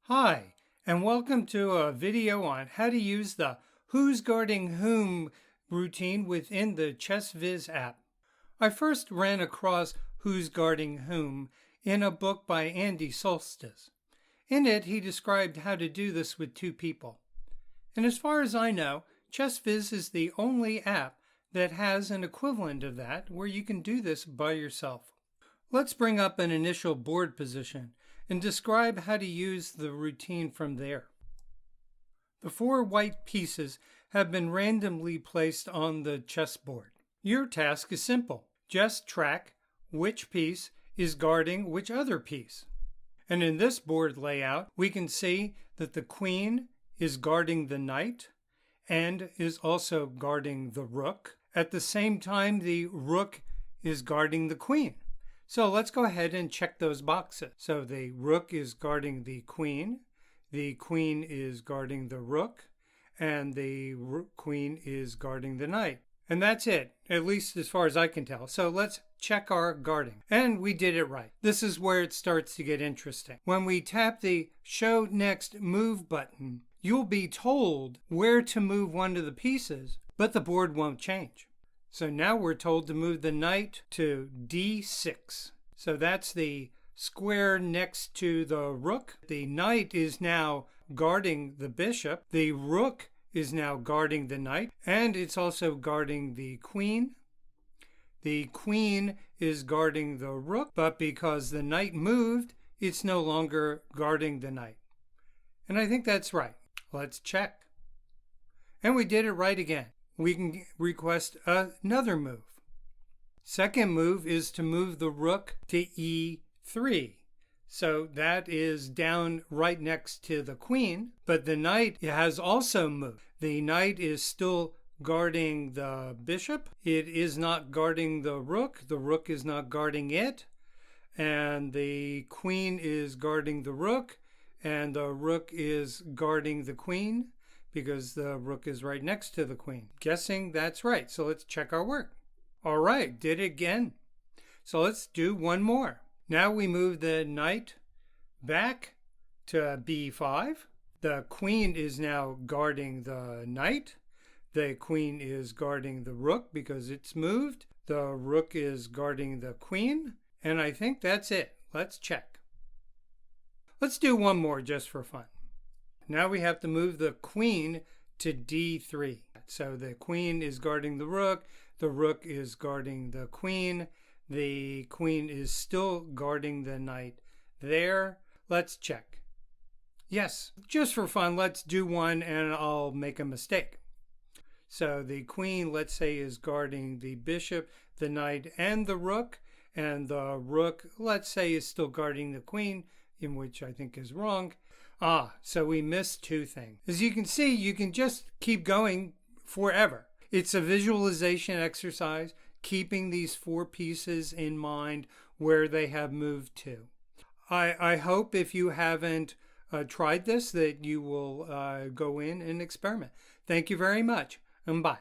Hi, and welcome to a video on how to use the Who's Guarding Whom routine within the ChessViz app. I first ran across Who's Guarding Whom in a book by Andy Solstice. In it, he described how to do this with two people. And as far as I know, ChessViz is the only app that has an equivalent of that where you can do this by yourself. Let's bring up an initial board position and describe how to use the routine from there. The four white pieces have been randomly placed on the chessboard. Your task is simple. Just track which piece is guarding which other piece. And in this board layout, we can see that the queen is guarding the knight and is also guarding the rook. At the same time, the rook is guarding the queen. So let's go ahead and check those boxes. So the rook is guarding the queen is guarding the rook, and the queen is guarding the knight. And that's it, at least as far as I can tell. So let's check our guarding. And we did it right. This is where it starts to get interesting. When we tap the Show Next Move button, you'll be told where to move one of the pieces, but the board won't change. So now we're told to move the knight to D6. So that's the square next to the rook. The knight is now guarding the bishop. The rook is now guarding the knight, and it's also guarding the queen. The queen is guarding the rook, but because the knight moved, it's no longer guarding the knight. And I think that's right. Let's check. And we did it right again. We can request another move. Second move is to move the rook to E3. So that is down right next to the queen, but the knight has also moved. The knight is still guarding the bishop. It is not guarding the rook. The rook is not guarding it. And the queen is guarding the rook, and the rook is guarding the queen, because the rook is right next to the queen. Guessing that's right. So let's check our work. All right, did it again. So let's do one more. Now we move the knight back to B5. The queen is now guarding the knight. The queen is guarding the rook because it's moved. The rook is guarding the queen. And I think that's it. Let's check. Let's do one more just for fun. Now we have to move the queen to D3. So the queen is guarding the rook is guarding the queen is still guarding the knight there. Let's check. Yes, just for fun, let's do one and I'll make a mistake. So the queen, let's say, is guarding the bishop, the knight, and the rook let's say, is still guarding the queen, in which I think is wrong. So we missed two things. As you can see, you can just keep going forever. It's a visualization exercise, keeping these four pieces in mind where they have moved to. I hope if you haven't tried this that you will go in and experiment. Thank you very much, and bye.